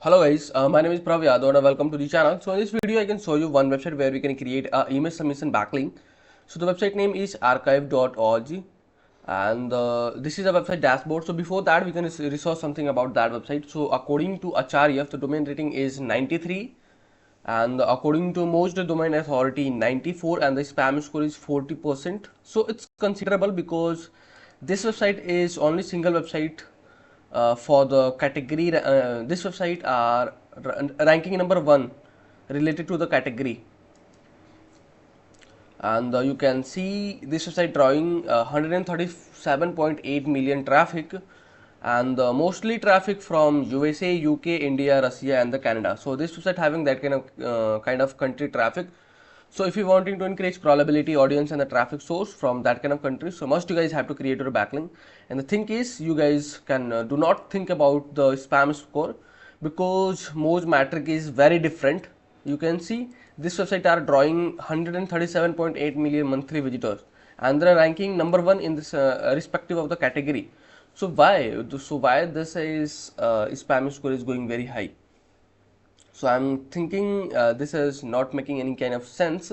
Hello guys, my name is Prav Yadav and welcome to the channel. So in this video I can show you one website where we can create a image submission backlink. So the website name is archive.org and this is a website dashboard. So before that we can research something about that website. So according to Acharya, the domain rating is 93 and according to most domain authority 94 and the spam score is 40%. So it's considerable because this website is only single website for the category. This website are ranking number one related to the category, and you can see this website drawing 137.8 million traffic, and mostly traffic from USA, UK, India, Russia, and the Canada. So this website having that kind of country traffic. So if you wanting to increase probability, audience, and the traffic source from that kind of country, so must you guys have to create your backlink. And the thing is, you guys can do not think about the spam score because Moz metric is very different. You can see this website are drawing 137.8 million monthly visitors, and they are ranking number one in this respective of the category. So why this is spam score is going very high? So I'm thinking this is not making any kind of sense.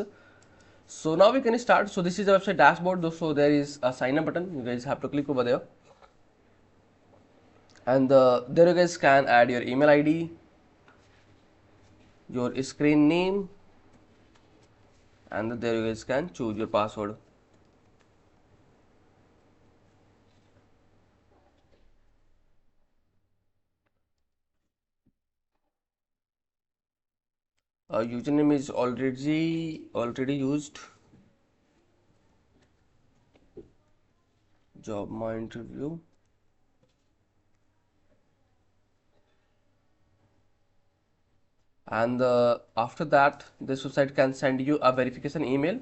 So now we can start. So this is the website dashboard. So there is a sign up button. You guys have to click over there, and there you guys can add your email ID, your screen name, and there you guys can choose your password. Username is already used. Job my interview. And after that this website can send you a verification email.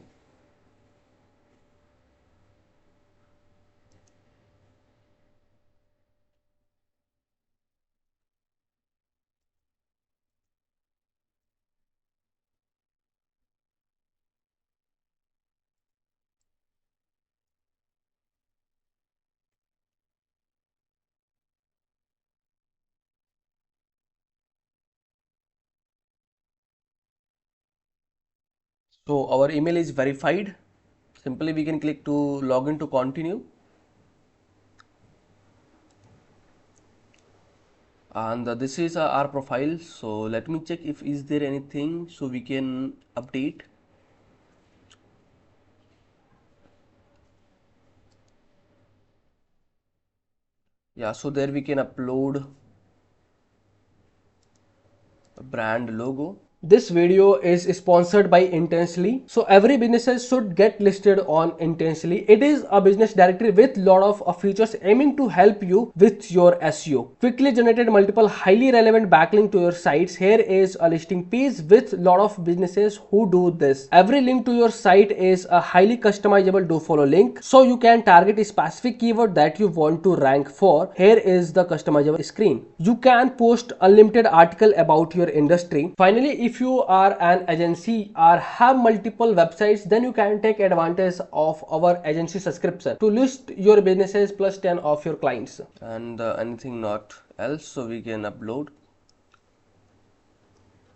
So our email is verified. Simply we can click to login to continue, and this is our profile. So let me check if is there anything so we can update. Yeah, so there we can upload a brand logo. This video is sponsored by Intensely. So every businesses should get listed on Intensely. It is a business directory with lot of features aiming to help you with your SEO. Quickly generated multiple highly relevant backlink to your sites. Here is a listing page with lot of businesses who do this. Every link to your site is a highly customizable Dofollow link. So you can target a specific keyword that you want to rank for. Here is the customizable screen. You can post unlimited article about your industry. Finally, if you are an agency or have multiple websites, then you can take advantage of our agency subscription to list your businesses plus 10 of your clients. And anything not else, so we can upload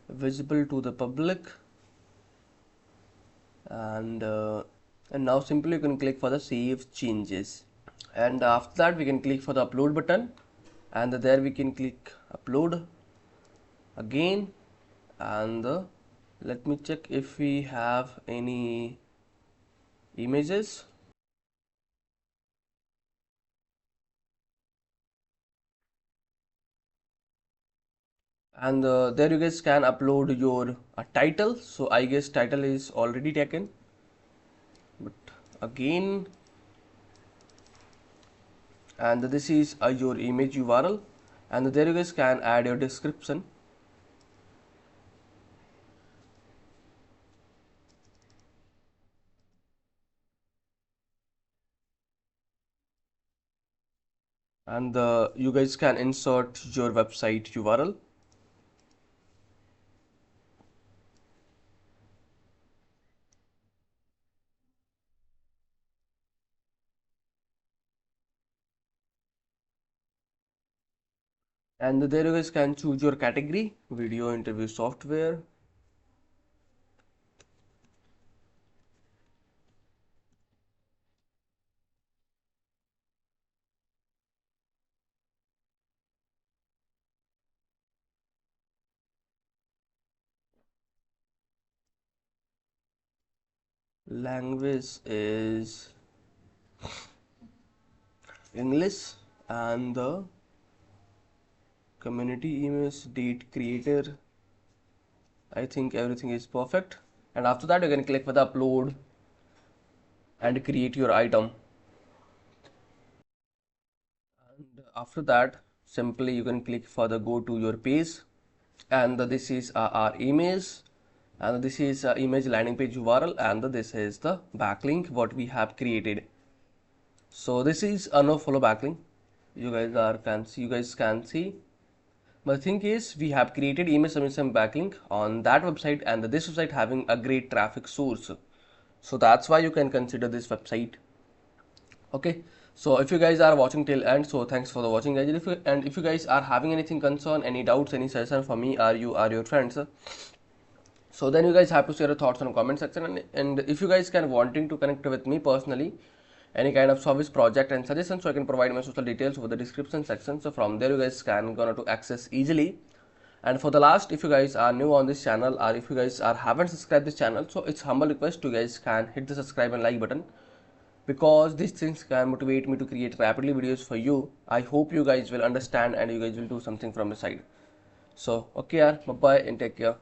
visible to the public, and now simply you can click for the save changes, and after that we can click for the upload button, and there we can click upload again, and let me check if we have any images. And there you guys can upload your title. So I guess title is already taken, but again, and this is your image URL, and there you guys can add your description. And you guys can insert your website URL. And there you guys can choose your category, video interview software. Language is English, and the community image, date, creator, I think everything is perfect. And after that you can click for the upload and create your item. And after that simply you can click for the go to your page, and this is our image, and this is image landing page URL, and this is the backlink what we have created. So this is a no follow backlink. You guys can see. But the thing is, we have created image submission backlink on that website, and this website having a great traffic source. So that's why you can consider this website. Okay. So if you guys are watching till end, so thanks for the watching, guys. And if you guys are having anything concern, any doubts, any suggestion for me, or you are your friends, so then you guys have to share your thoughts on the comment section. And if you guys can wanting to connect with me personally, any kind of service project and suggestions, so I can provide my social details over the description section. So from there you guys can gonna to access easily. And for the last, if you guys are new on this channel, or if you guys are haven't subscribed this channel, so it's humble request you guys can hit the subscribe and like button, because these things can motivate me to create rapidly videos for you. I hope you guys will understand and you guys will do something from the side. So okay, bye bye and take care.